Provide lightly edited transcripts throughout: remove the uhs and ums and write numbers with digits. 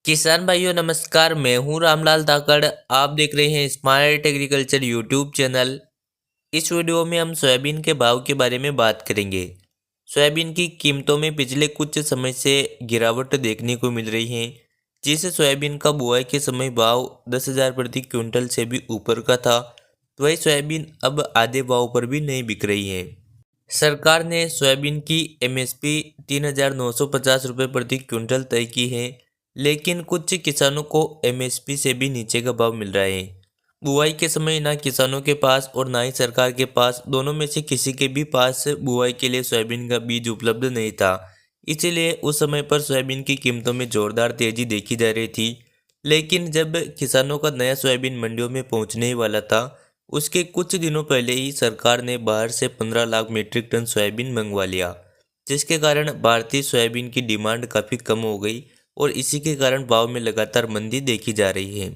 किसान भाइयों नमस्कार। मैं हूं रामलाल धाकड़। आप देख रहे हैं स्मार्ट एग्रीकल्चर यूट्यूब चैनल। इस वीडियो में हम सोयाबीन के भाव के बारे में बात करेंगे। सोयाबीन की कीमतों में पिछले कुछ समय से गिरावट देखने को मिल रही है, जिससे सोयाबीन का बुआई के समय भाव 10,000 प्रति क्विंटल से भी ऊपर का था। वही सोयाबीन अब आधे भाव पर भी नहीं बिक रही है। सरकार ने सोयाबीन की एमएसपी 3,950 रुपये प्रति क्विंटल तय की है, लेकिन कुछ किसानों को एमएसपी से भी नीचे का भाव मिल रहा है। बुआई के समय ना किसानों के पास और ना ही सरकार के पास, दोनों में से किसी के भी पास बुआई के लिए सोयाबीन का बीज उपलब्ध नहीं था। इसीलिए उस समय पर सोयाबीन की कीमतों में जोरदार तेजी देखी जा रही थी। लेकिन जब किसानों का नया सोयाबीन मंडियों में पहुंचने ही वाला था, उसके कुछ दिनों पहले ही सरकार ने बाहर से 15 लाख मीट्रिक टन सोयाबीन मंगवा लिया, जिसके कारण भारतीय सोयाबीन की डिमांड काफ़ी कम हो गई और इसी के कारण भाव में लगातार मंदी देखी जा रही है।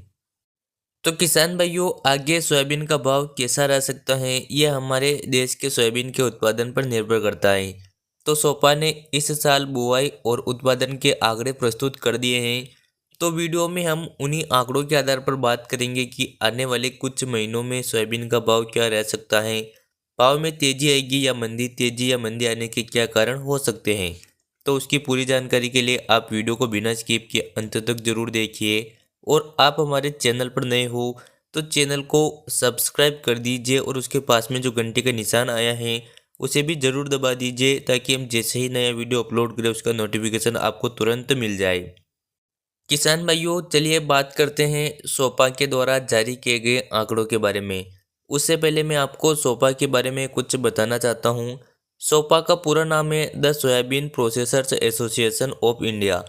तो किसान भाइयों, आगे सोयाबीन का भाव कैसा रह सकता है, यह हमारे देश के सोयाबीन के उत्पादन पर निर्भर करता है। तो सोपा ने इस साल बुआई और उत्पादन के आंकड़े प्रस्तुत कर दिए हैं। तो वीडियो में हम उन्हीं आंकड़ों के आधार पर बात करेंगे कि आने वाले कुछ महीनों में सोयाबीन का भाव क्या रह सकता है, भाव में तेजी आएगी या मंदी, तेजी या मंदी आने के क्या कारण हो सकते हैं। तो उसकी पूरी जानकारी के लिए आप वीडियो को बिना स्किप किए अंत तक जरूर देखिए। और आप हमारे चैनल पर नए हो तो चैनल को सब्सक्राइब कर दीजिए और उसके पास में जो घंटे का निशान आया है उसे भी ज़रूर दबा दीजिए, ताकि हम जैसे ही नया वीडियो अपलोड करें उसका नोटिफिकेशन आपको तुरंत मिल जाए। किसान भाइयों, चलिए बात करते हैं सोपा के द्वारा जारी किए गए आंकड़ों के बारे में। उससे पहले मैं आपको सोपा के बारे में कुछ बताना चाहता हूँ। सोपा का पूरा नाम है the soybean processors association of India.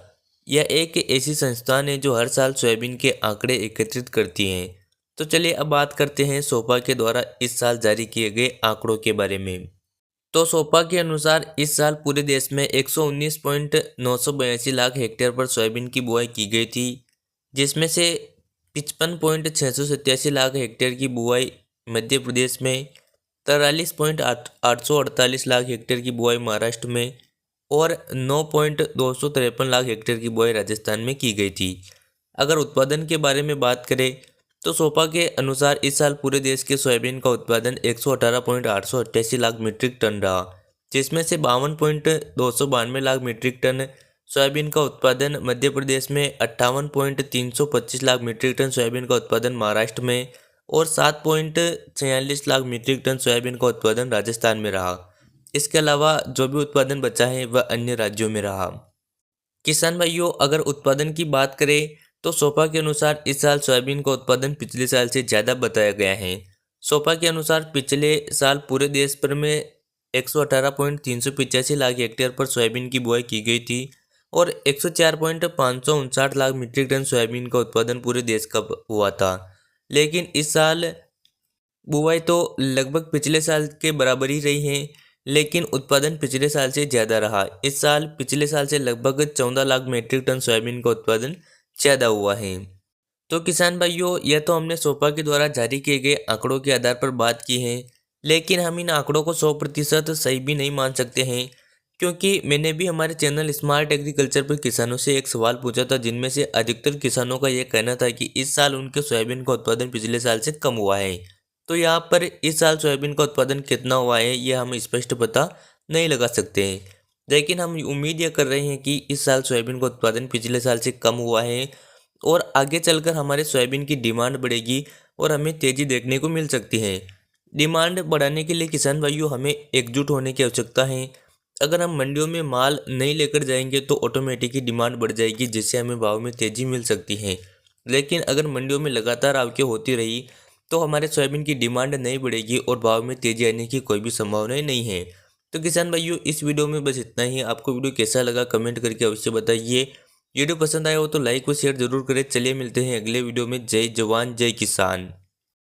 यह एक ऐसी संस्थान है जो हर साल सोयाबीन के आंकड़े एकत्रित करती है। तो चलिए अब बात करते हैं सोपा के द्वारा इस साल जारी किए गए आंकड़ों के बारे में। तो सोपा के अनुसार इस साल पूरे देश में 119.982 लाख हेक्टेयर पर सोयाबीन की बुआई की गई थी, जिसमें से 55.687 लाख हेक्टेयर की बुआई मध्य प्रदेश में, 43.848 लाख हेक्टेयर की बुआई महाराष्ट्र में और 9.253 लाख हेक्टेयर की बुआई राजस्थान में की गई थी। अगर उत्पादन के बारे में बात करें तो सोपा के अनुसार इस साल पूरे देश के सोयाबीन का उत्पादन 118.888 लाख मीट्रिक टन रहा, जिसमें से 52.292 लाख मीट्रिक टन सोयाबीन का उत्पादन मध्य प्रदेश में, 58.325 लाख मीट्रिक टन सोयाबीन का उत्पादन महाराष्ट्र में और 7.46 लाख मीट्रिक टन सोयाबीन का उत्पादन राजस्थान में रहा। इसके अलावा जो भी उत्पादन बचा है वह अन्य राज्यों में रहा। किसान भाइयों, अगर उत्पादन की बात करें तो सोपा के अनुसार इस साल सोयाबीन का उत्पादन पिछले साल से ज़्यादा बताया गया है। सोपा के अनुसार पिछले साल पूरे देश भर में 118.385 लाख हेक्टेयर पर सोयाबीन की बुआई की गई थी और 104.559 लाख मीट्रिक टन सोयाबीन का उत्पादन पूरे देश का हुआ था। लेकिन इस साल बुआई तो लगभग पिछले साल के बराबर ही रही है, लेकिन उत्पादन पिछले साल से ज़्यादा रहा। इस साल पिछले साल से लगभग 14 लाख मीट्रिक टन सोयाबीन का उत्पादन ज़्यादा हुआ है। तो किसान भाइयों, यह तो हमने सोपा के द्वारा जारी किए गए आंकड़ों के आधार पर बात की है, लेकिन हम इन आंकड़ों को 100% सही भी नहीं मान सकते हैं, क्योंकि मैंने भी हमारे चैनल स्मार्ट एग्रीकल्चर पर किसानों से एक सवाल पूछा था, जिनमें से अधिकतर किसानों का यह कहना था कि इस साल उनके सोयाबीन का उत्पादन पिछले साल से कम हुआ है। तो यहाँ पर इस साल सोयाबीन का उत्पादन कितना हुआ है यह हम स्पष्ट पता नहीं लगा सकते हैं, लेकिन हम उम्मीद यह कर रहे हैं कि इस साल सोयाबीन का उत्पादन पिछले साल से कम हुआ है और आगे चलकर हमारे सोयाबीन की डिमांड बढ़ेगी और हमें तेज़ी देखने को मिल सकती है। डिमांड बढ़ाने के लिए किसान भाइयों हमें एकजुट होने की आवश्यकता है। अगर हम मंडियों में माल नहीं लेकर जाएंगे तो ऑटोमेटिक ही डिमांड बढ़ जाएगी, जिससे हमें भाव में तेज़ी मिल सकती है। लेकिन अगर मंडियों में लगातार आवकें होती रही तो हमारे सोयाबीन की डिमांड नहीं बढ़ेगी और भाव में तेज़ी आने की कोई भी संभावना नहीं है। तो किसान भाइयों, इस वीडियो में बस इतना ही। आपको वीडियो कैसा लगा कमेंट करके अवश्य बताइए। वीडियो पसंद आया हो तो लाइक व शेयर जरूर करें। चलिए मिलते हैं अगले वीडियो में। जय जवान जय किसान।